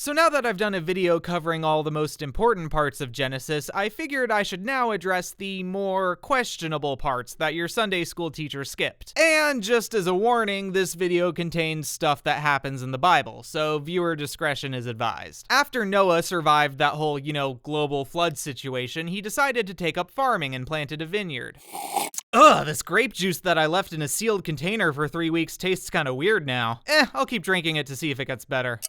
So now that I've done a video covering all the most important parts of Genesis, I figured I should now address the more questionable parts that your Sunday school teacher skipped. And just as a warning, this video contains stuff that happens in the Bible, so viewer discretion is advised. After Noah survived that whole, global flood situation, he decided to take up farming and planted a vineyard. Ugh, this grape juice that I left in a sealed container for 3 weeks tastes kinda weird now. I'll keep drinking it to see if it gets better.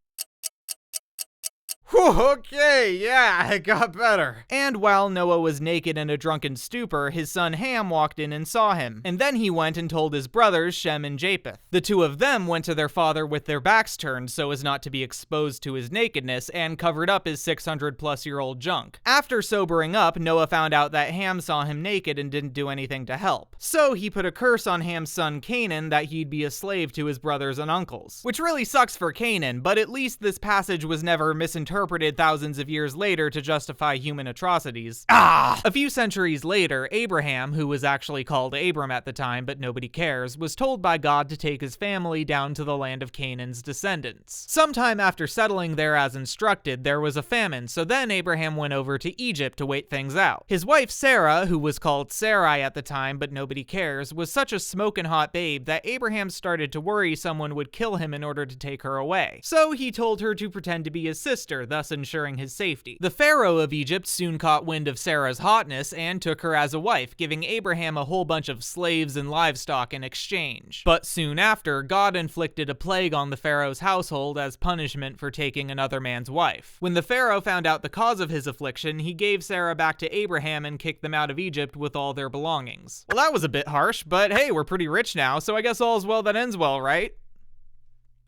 Okay, yeah, it got better. And while Noah was naked in a drunken stupor, his son Ham walked in and saw him. And then he went and told his brothers Shem and Japheth. The two of them went to their father with their backs turned so as not to be exposed to his nakedness and covered up his 600-plus-year-old junk. After sobering up, Noah found out that Ham saw him naked and didn't do anything to help. So he put a curse on Ham's son Canaan that he'd be a slave to his brothers and uncles. Which really sucks for Canaan, but at least this passage was never misinterpreted thousands of years later to justify human atrocities. A few centuries later, Abraham, who was actually called Abram at the time but nobody cares, was told by God to take his family down to the land of Canaan's descendants. Sometime after settling there as instructed, there was a famine, so then Abraham went over to Egypt to wait things out. His wife Sarah, who was called Sarai at the time but nobody cares, was such a smoking hot babe that Abraham started to worry someone would kill him in order to take her away. So he told her to pretend to be his sister, thus ensuring his safety. The Pharaoh of Egypt soon caught wind of Sarah's hotness and took her as a wife, giving Abraham a whole bunch of slaves and livestock in exchange. But soon after, God inflicted a plague on the Pharaoh's household as punishment for taking another man's wife. When the Pharaoh found out the cause of his affliction, he gave Sarah back to Abraham and kicked them out of Egypt with all their belongings. Well, that was a bit harsh, but hey, we're pretty rich now, so I guess all's well that ends well, right?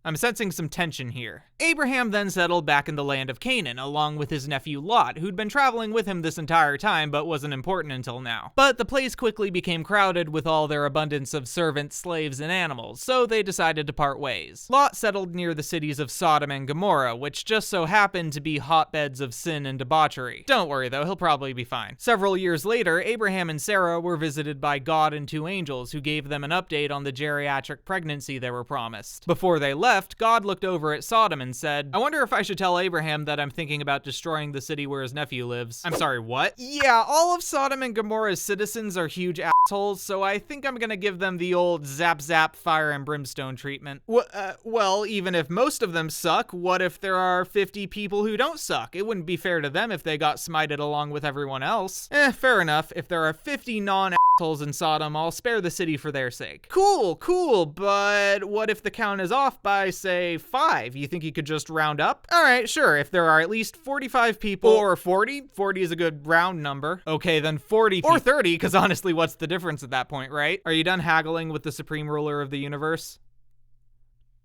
I'm sensing some tension here. Abraham then settled back in the land of Canaan, along with his nephew Lot, who'd been traveling with him this entire time but wasn't important until now. But the place quickly became crowded with all their abundance of servants, slaves, and animals, so they decided to part ways. Lot settled near the cities of Sodom and Gomorrah, which just so happened to be hotbeds of sin and debauchery. Don't worry though, he'll probably be fine. Several years later, Abraham and Sarah were visited by God and two angels who gave them an update on the geriatric pregnancy they were promised. Before they left, God looked over at Sodom and said, "I wonder if I should tell Abraham that I'm thinking about destroying the city where his nephew lives." I'm sorry, what? Yeah, all of Sodom and Gomorrah's citizens are huge assholes, so I think I'm gonna give them the old zap zap fire and brimstone treatment. Well, even if most of them suck, what if there are 50 people who don't suck? It wouldn't be fair to them if they got smited along with everyone else. Fair enough. If there are 50 non-assholes in Sodom, I'll spare the city for their sake. Cool, but what if the count is off by, say, 5? You think you could just round up? Alright, sure, if there are at least 45 people, or 40? 40 is a good round number. Okay, then 40 or 30, because honestly, what's the difference at that point, right? Are you done haggling with the supreme ruler of the universe?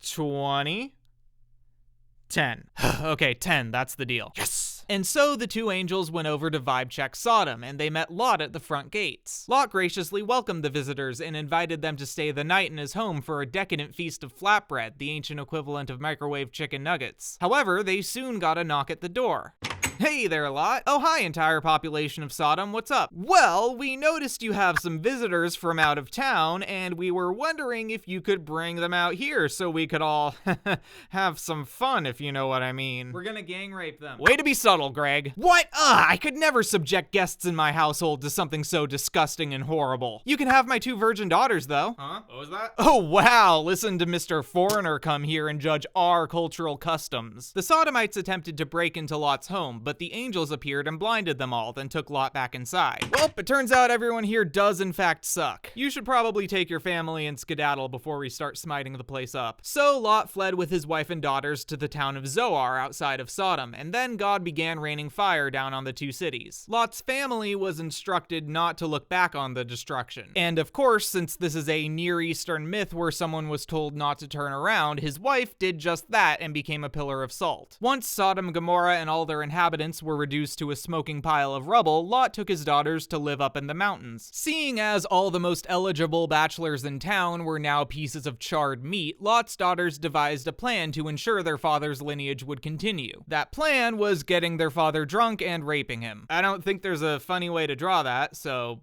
20? 10. Okay, 10, that's the deal. Yes! And so the two angels went over to vibe check Sodom, and they met Lot at the front gates. Lot graciously welcomed the visitors and invited them to stay the night in his home for a decadent feast of flatbread, the ancient equivalent of microwave chicken nuggets. However, they soon got a knock at the door. Hey there, Lot. Oh, hi, entire population of Sodom. What's up? Well, we noticed you have some visitors from out of town, and we were wondering if you could bring them out here so we could all have some fun, if you know what I mean. We're gonna gang rape them. Way to be subtle, Greg. What? I could never subject guests in my household to something so disgusting and horrible. You can have my 2 virgin daughters, though. Huh? What was that? Oh, wow. Listen to Mr. Foreigner come here and judge our cultural customs. The Sodomites attempted to break into Lot's home, but the angels appeared and blinded them all, then took Lot back inside. Well, it turns out everyone here does in fact suck. You should probably take your family and skedaddle before we start smiting the place up. So Lot fled with his wife and daughters to the town of Zoar outside of Sodom, and then God began raining fire down on the 2 cities. Lot's family was instructed not to look back on the destruction. And of course, since this is a Near Eastern myth where someone was told not to turn around, his wife did just that and became a pillar of salt. Once Sodom, Gomorrah, and all their inhabitants were reduced to a smoking pile of rubble, Lot took his daughters to live up in the mountains. Seeing as all the most eligible bachelors in town were now pieces of charred meat, Lot's daughters devised a plan to ensure their father's lineage would continue. That plan was getting their father drunk and raping him. I don't think there's a funny way to draw that, so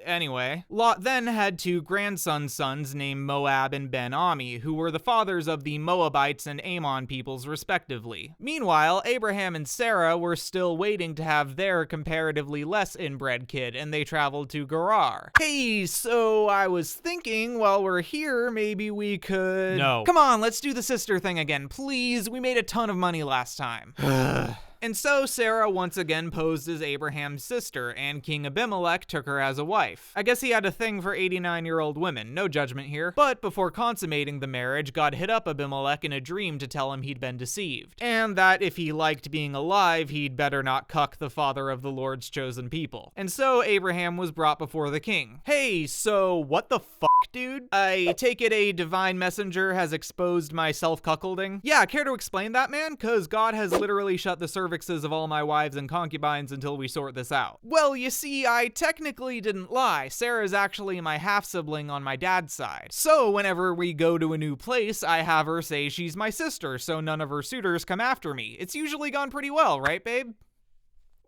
Anyway, Lot then had two grandson's sons named Moab and Ben-Ami, who were the fathers of the Moabites and Ammon peoples respectively. Meanwhile, Abraham and Sarah were still waiting to have their comparatively less inbred kid, and they traveled to Gerar. Hey, so I was thinking while we're here, maybe we could... No. Come on, let's do the sister thing again, please. We made a ton of money last time. And so Sarah once again posed as Abraham's sister, and King Abimelech took her as a wife. I guess he had a thing for 89-year-old women, no judgment here. But before consummating the marriage, God hit up Abimelech in a dream to tell him he'd been deceived, and that if he liked being alive, he'd better not cuck the father of the Lord's chosen people. And so Abraham was brought before the king. Hey, so what the fuck, dude? I take it a divine messenger has exposed my self-cuckolding? Yeah, care to explain that, man? Cause God has literally shut the cervixes of all my wives and concubines until we sort this out. Well, you see, I technically didn't lie. Sarah's actually my half-sibling on my dad's side. So whenever we go to a new place, I have her say she's my sister, so none of her suitors come after me. It's usually gone pretty well, right, babe?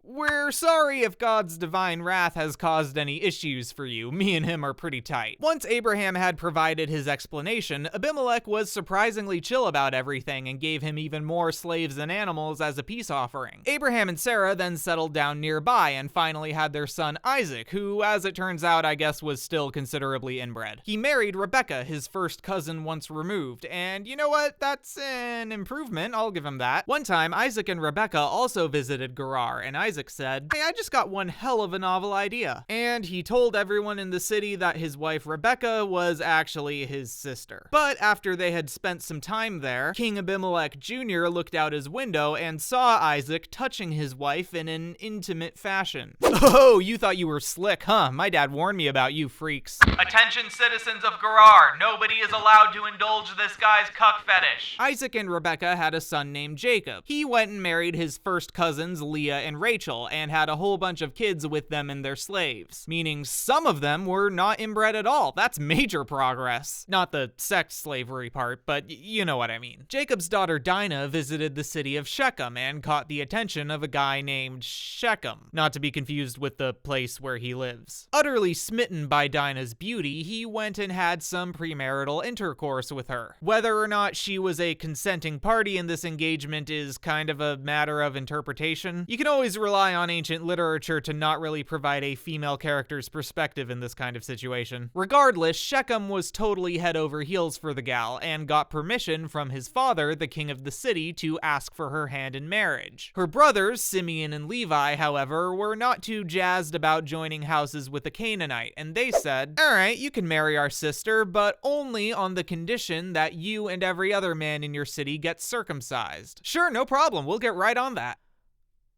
We're sorry if God's divine wrath has caused any issues for you. Me and him are pretty tight. Once Abraham had provided his explanation, Abimelech was surprisingly chill about everything and gave him even more slaves and animals as a peace offering. Abraham and Sarah then settled down nearby and finally had their son Isaac, who, as it turns out, I guess was still considerably inbred. He married Rebecca, his first cousin once removed, and you know what? That's an improvement, I'll give him that. One time, Isaac and Rebecca also visited Gerar, and Isaac said, "Hey, I just got one hell of a novel idea." And he told everyone in the city that his wife Rebecca was actually his sister. But after they had spent some time there, King Abimelech Jr. looked out his window and saw Isaac touching his wife in an intimate fashion. Oh, you thought you were slick, huh? My dad warned me about you freaks. Attention citizens of Gerar, nobody is allowed to indulge this guy's cuck fetish. Isaac and Rebecca had a son named Jacob. He went and married his first cousins Leah and Rachel, and had a whole bunch of kids with them and their slaves, meaning some of them were not inbred at all. That's major progress. Not the sex slavery part, but you know what I mean. Jacob's daughter Dinah visited the city of Shechem and caught the attention of a guy named Shechem, not to be confused with the place where he lives. Utterly smitten by Dinah's beauty, he went and had some premarital intercourse with her. Whether or not she was a consenting party in this engagement is kind of a matter of interpretation. You can always rely on ancient literature to not really provide a female character's perspective in this kind of situation. Regardless, Shechem was totally head over heels for the gal and got permission from his father, the king of the city, to ask for her hand in marriage. Her brothers, Simeon and Levi, however, were not too jazzed about joining houses with a Canaanite, and they said, "Alright, you can marry our sister, but only on the condition that you and every other man in your city gets circumcised." Sure, no problem, we'll get right on that.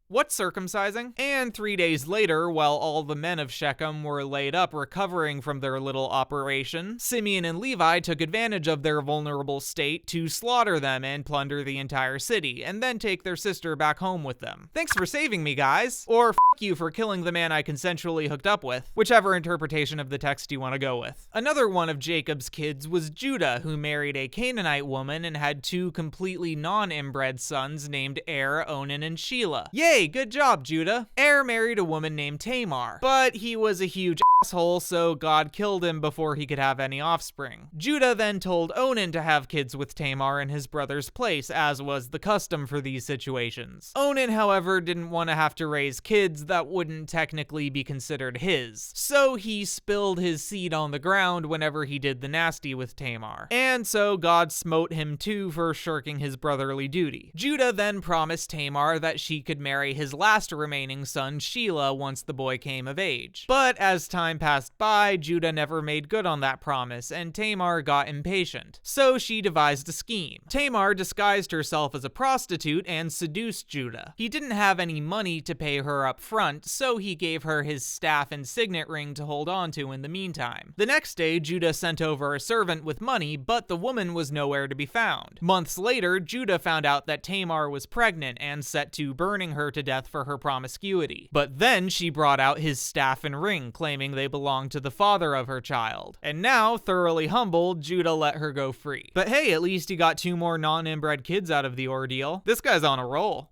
What's circumcising? And 3 days later, while all the men of Shechem were laid up recovering from their little operation, Simeon and Levi took advantage of their vulnerable state to slaughter them and plunder the entire city, and then take their sister back home with them. Thanks for saving me, guys. Or f*** you for killing the man I consensually hooked up with. Whichever interpretation of the text you want to go with. Another one of Jacob's kids was Judah, who married a Canaanite woman and had two completely non-inbred sons named Er, Onan, and Shelah. Yay! Good job, Judah. Er married a woman named Tamar, but he was a huge asshole, so God killed him before he could have any offspring. Judah then told Onan to have kids with Tamar in his brother's place, as was the custom for these situations. Onan, however, didn't want to have to raise kids that wouldn't technically be considered his, so he spilled his seed on the ground whenever he did the nasty with Tamar. And so God smote him too for shirking his brotherly duty. Judah then promised Tamar that she could marry his last remaining son, Shelah, once the boy came of age. But as time passed by, Judah never made good on that promise, and Tamar got impatient. So she devised a scheme. Tamar disguised herself as a prostitute and seduced Judah. He didn't have any money to pay her up front, so he gave her his staff and signet ring to hold on to in the meantime. The next day, Judah sent over a servant with money, but the woman was nowhere to be found. Months later, Judah found out that Tamar was pregnant and set to burning her to death for her promiscuity. But then she brought out his staff and ring, claiming they belonged to the father of her child. And now, thoroughly humbled, Judah let her go free. But hey, at least he got two more non-inbred kids out of the ordeal. This guy's on a roll.